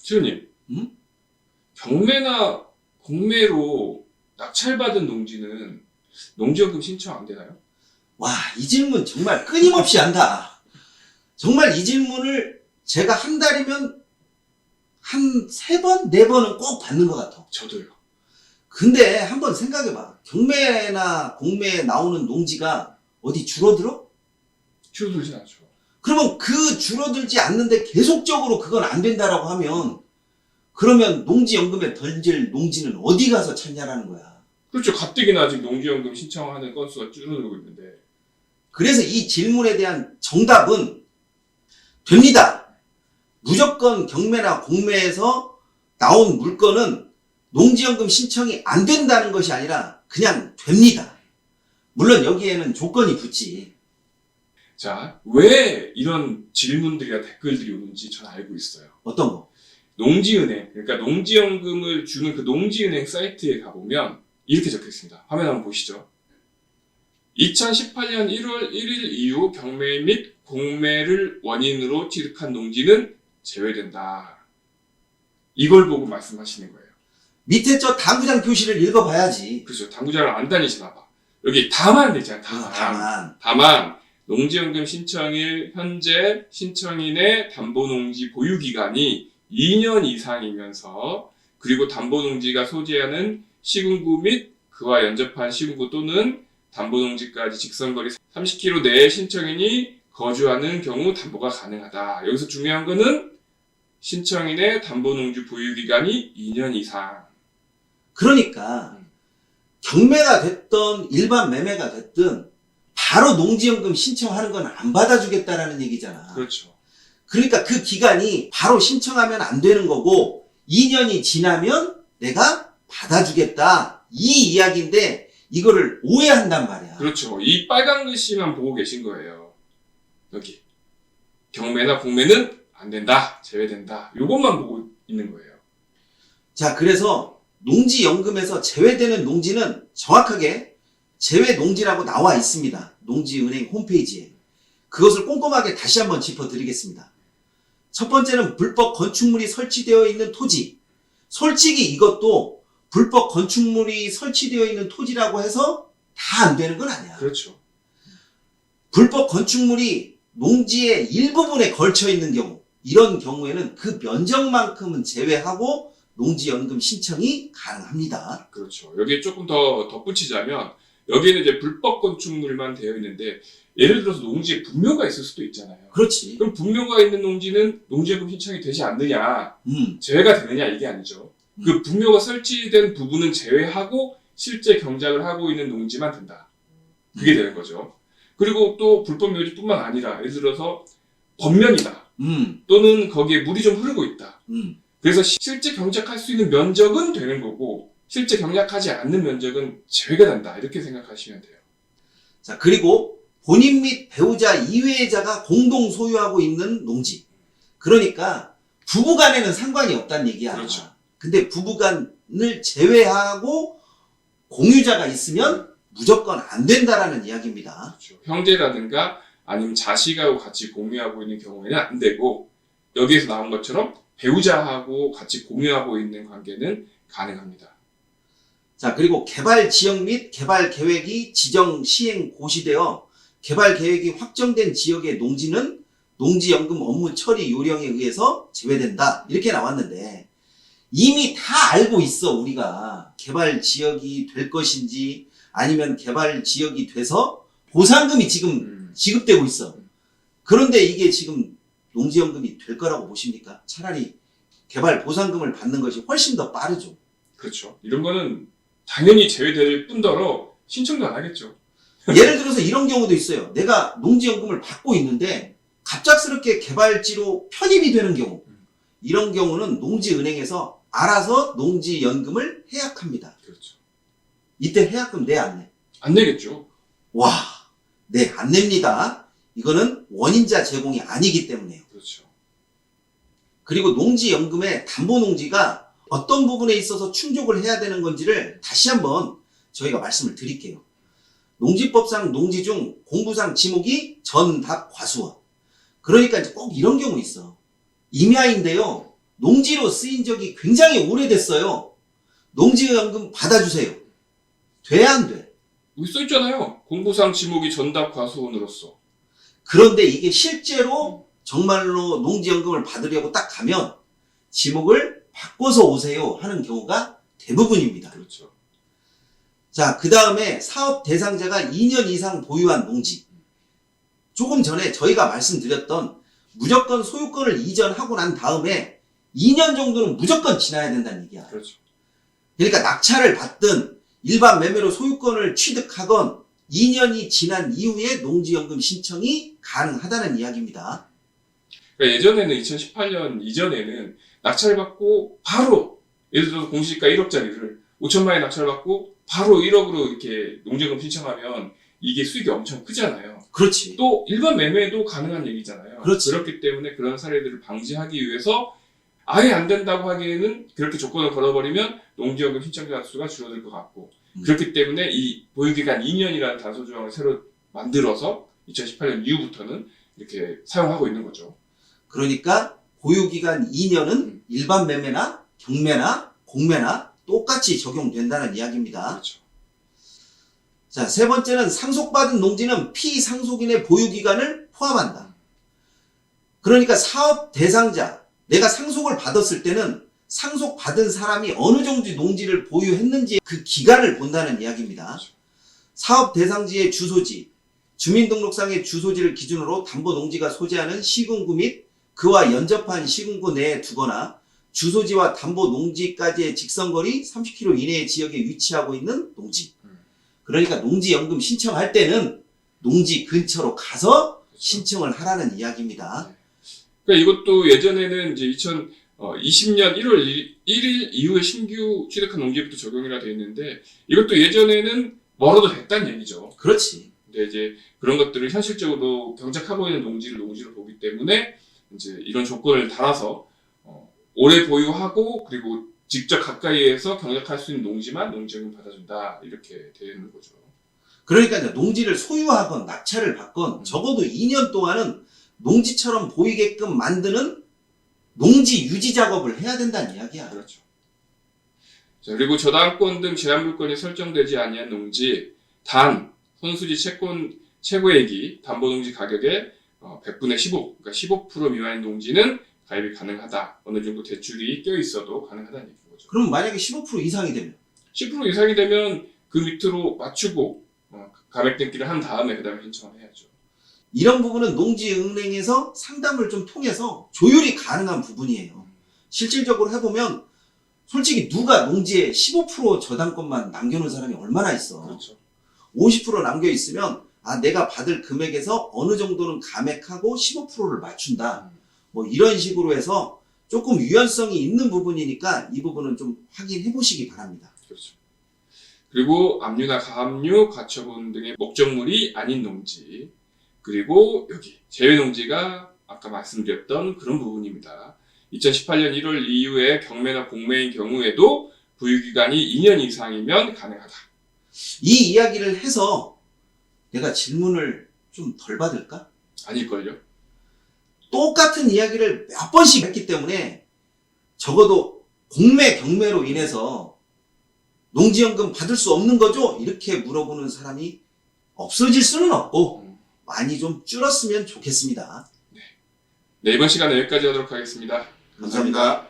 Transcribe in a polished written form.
시우님, 응? 경매나 공매로 낙찰받은 농지는 농지연금 신청 안 되나요? 와, 이 질문 정말 끊임없이 한다. 정말 이 질문을 제가 한 달이면 한 3번, 4번은 꼭 받는 것 같아. 저도요. 근데 한번 생각해봐. 경매나 공매에 나오는 농지가 어디 줄어들어? 줄어들진 않죠. 그러면 그 줄어들지 않는데 계속적으로 그건 안 된다라고 하면 그러면 농지연금에 던질 농지는 어디 가서 찾냐라는 거야. 그렇죠. 가뜩이나 아직 농지연금 신청하는 건수가 줄어들고 있는데. 그래서 이 질문에 대한 정답은 됩니다. 무조건 경매나 공매에서 나온 물건은 농지연금 신청이 안 된다는 것이 아니라 그냥 됩니다. 물론 여기에는 조건이 붙지. 자, 왜 이런 질문들이나 댓글들이 오는지 전 알고 있어요. 어떤 거? 농지은행, 그러니까 농지연금을 주는 그 농지은행 사이트에 가보면 이렇게 적혀 있습니다. 화면 한번 보시죠. 2018년 1월 1일 이후 경매 및 공매를 원인으로 취득한 농지는 제외된다. 이걸 보고 말씀하시는 거예요. 밑에 저 당구장 표시를 읽어봐야지. 그렇죠. 당구장을 안 다니시나 봐. 여기 다만 되잖아요. 다만 농지연금 신청일 현재 신청인의 담보농지 보유기간이 2년 이상이면서 그리고 담보농지가 소재하는 시군구 및 그와 연접한 시군구 또는 담보농지까지 직선거리 30km 내에 신청인이 거주하는 경우 담보가 가능하다. 여기서 중요한 거는 신청인의 담보농지 보유기간이 2년 이상. 그러니까 경매가 됐던 일반 매매가 됐든 바로 농지연금 신청하는 건 안 받아주겠다라는 얘기잖아. 그렇죠. 그러니까 그 기간이 바로 신청하면 안 되는 거고 2년이 지나면 내가 받아주겠다. 이 이야기인데 이거를 오해한단 말이야. 그렇죠. 이 빨간 글씨만 보고 계신 거예요. 여기. 경매나 공매는 안 된다. 제외된다. 요것만 보고 있는 거예요. 자, 그래서 농지연금에서 제외되는 농지는 정확하게 제외 농지라고 나와 있습니다. 농지은행 홈페이지에. 그것을 꼼꼼하게 다시 한번 짚어드리겠습니다. 첫 번째는 불법 건축물이 설치되어 있는 토지. 솔직히 이것도 불법 건축물이 설치되어 있는 토지라고 해서 다 안 되는 건 아니야. 그렇죠. 불법 건축물이 농지의 일부분에 걸쳐 있는 경우, 이런 경우에는 그 면적만큼은 제외하고 농지연금 신청이 가능합니다. 그렇죠. 여기에 조금 더 덧붙이자면 여기에는 이제 불법 건축물만 되어 있는데 예를 들어서 농지에 분묘가 있을 수도 있잖아요. 그렇지. 그럼 분묘가 있는 농지는 농지연금 신청이 되지 않느냐, 제외가 되느냐 이게 아니죠. 그 분묘가 설치된 부분은 제외하고 실제 경작을 하고 있는 농지만 된다. 그게 되는 거죠. 그리고 또 불법 묘지뿐만 아니라 예를 들어서 겉면이다. 또는 거기에 물이 좀 흐르고 있다. 그래서 실제 경작할 수 있는 면적은 되는 거고 실제 경작하지 않는 면적은 제외가 된다. 이렇게 생각하시면 돼요. 자, 그리고 본인 및 배우자 이외자가 공동 소유하고 있는 농지. 그러니까 부부간에는 상관이 없다는 얘기야. 그렇죠. 근데 부부간을 제외하고 공유자가 있으면 무조건 안 된다라는 이야기입니다. 그렇죠. 형제라든가 아니면 자식하고 같이 공유하고 있는 경우에는 안 되고 여기에서 나온 것처럼 배우자하고 같이 공유하고 있는 관계는 가능합니다. 자, 그리고 개발 지역 및 개발 계획이 지정 시행 고시되어 개발 계획이 확정된 지역의 농지는 농지연금 업무 처리 요령에 의해서 제외된다. 이렇게 나왔는데 이미 다 알고 있어. 우리가 개발 지역이 될 것인지 아니면 개발 지역이 돼서 보상금이 지금 지급되고 있어. 그런데 이게 지금 농지연금이 될 거라고 보십니까? 차라리 개발 보상금을 받는 것이 훨씬 더 빠르죠. 그렇죠. 이런 거는 당연히 제외될 뿐더러 신청도 안 하겠죠. 예를 들어서 이런 경우도 있어요. 내가 농지연금을 받고 있는데 갑작스럽게 개발지로 편입이 되는 경우. 이런 경우는 농지은행에서 알아서 농지연금을 해약합니다. 그렇죠. 이때 해약금 내 안 내? 안 내겠죠. 와, 네, 안 냅니다. 이거는 원인자 제공이 아니기 때문에요. 그렇죠. 그리고 농지연금의 담보농지가 어떤 부분에 있어서 충족을 해야 되는 건지를 다시 한번 저희가 말씀을 드릴게요. 농지법상 농지 중 공부상 지목이 전답 과수원. 그러니까 이제 꼭 이런 경우 있어. 임야인데요. 농지로 쓰인 적이 굉장히 오래됐어요. 농지연금 받아주세요. 돼, 안 돼? 여기 써있잖아요. 공보상 지목이 전답 과수원으로서. 그런데 이게 실제로 정말로 농지연금을 받으려고 딱 가면 지목을 바꿔서 오세요 하는 경우가 대부분입니다. 그렇죠. 자, 그 다음에 사업 대상자가 2년 이상 보유한 농지. 조금 전에 저희가 말씀드렸던 무조건 소유권을 이전하고 난 다음에 2년 정도는 무조건 지나야 된다는 얘기야. 그렇죠. 그러니까 낙찰을 받든 일반 매매로 소유권을 취득하건 2년이 지난 이후에 농지연금 신청이 가능하다는 이야기입니다. 그러니까 예전에는 2018년 이전에는 낙찰받고 바로 예를 들어서 공시지가 1억짜리를 5천만 원 낙찰받고 바로 1억으로 이렇게 농지연금 신청하면 이게 수익이 엄청 크잖아요. 그렇지. 또 일반 매매도 가능한 얘기잖아요. 그렇지. 그렇기 때문에 그런 사례들을 방지하기 위해서 아예 안 된다고 하기에는 그렇게 조건을 걸어버리면 농지연금 신청자 수가 줄어들 것 같고 그렇기 때문에 이 보유기간 2년이라는 단서 조항을 새로 만들어서 2018년 이후부터는 이렇게 사용하고 있는 거죠. 그러니까 보유기간 2년은 일반 매매나 경매나 공매나 똑같이 적용된다는 이야기입니다. 그렇죠. 자, 세 번째는 상속받은 농지는 피상속인의 보유기간을 포함한다. 그러니까 사업 대상자, 내가 상속을 받았을 때는 상속받은 사람이 어느 정도 농지를 보유했는지 그 기간을 본다는 이야기입니다. 그렇죠. 사업 대상지의 주소지, 주민등록상의 주소지를 기준으로 담보농지가 소재하는 시군구 및 그와 연접한 시군구 내에 두거나 주소지와 담보농지까지의 직선거리 30km 이내의 지역에 위치하고 있는 농지. 그러니까 농지연금 신청할 때는 농지 근처로 가서 신청을 하라는 이야기입니다. 그러니까 이것도 예전에는 이제 2020년 1월 1일 이후에 신규 취득한 농지부터 적용이라 되어 있는데 이것도 예전에는 멀어도 됐다는 얘기죠. 그렇지. 근데 이제 그런 것들을 현실적으로 경작하고 있는 농지로 보기 때문에 이제 이런 조건을 달아서 오래 보유하고 그리고 직접 가까이에서 경작할 수 있는 농지만 농지연금 받아준다 이렇게 되는 거죠. 그러니까 이제 농지를 소유하건 낙찰을 받건 적어도 2년 동안은 농지처럼 보이게끔 만드는 농지 유지 작업을 해야 된다는 이야기야. 그렇죠. 자, 그리고 저당권 등 제한물권이 설정되지 아니한 농지 단 선수지 채권 최고액이 담보농지 가격의 100분의 15, 그러니까 15% 미만인 농지는 가입이 가능하다. 어느 정도 대출이 껴 있어도 가능하다는 얘기인 거죠. 그럼 만약에 15% 이상이 되면 10% 이상이 되면 그 밑으로 맞추고 가액 등기를 한 다음에 그 다음에 신청을 해야죠. 이런 부분은 농지은행에서 상담을 좀 통해서 조율이 가능한 부분이에요. 실질적으로 해보면 솔직히 누가 농지에 15% 저당권만 남겨놓은 사람이 얼마나 있어. 그렇죠. 50% 남겨있으면 내가 받을 금액에서 어느 정도는 감액하고 15%를 맞춘다. 뭐 이런 식으로 해서 조금 유연성이 있는 부분이니까 이 부분은 좀 확인해 보시기 바랍니다. 그렇죠. 그리고 압류나 가압류, 가처분 등의 목적물이 아닌 농지 그리고 여기 제외농지가 아까 말씀드렸던 그런 부분입니다. 2018년 1월 이후에 경매나 공매인 경우에도 보유기간이 2년 이상이면 가능하다. 이 이야기를 해서 내가 질문을 좀 덜 받을까? 아닐걸요? 똑같은 이야기를 몇 번씩 했기 때문에 적어도 공매, 경매로 인해서 농지연금 받을 수 없는 거죠? 이렇게 물어보는 사람이 없어질 수는 없고 많이 좀 줄었으면 좋겠습니다. 네, 이번 시간은 여기까지 하도록 하겠습니다. 감사합니다.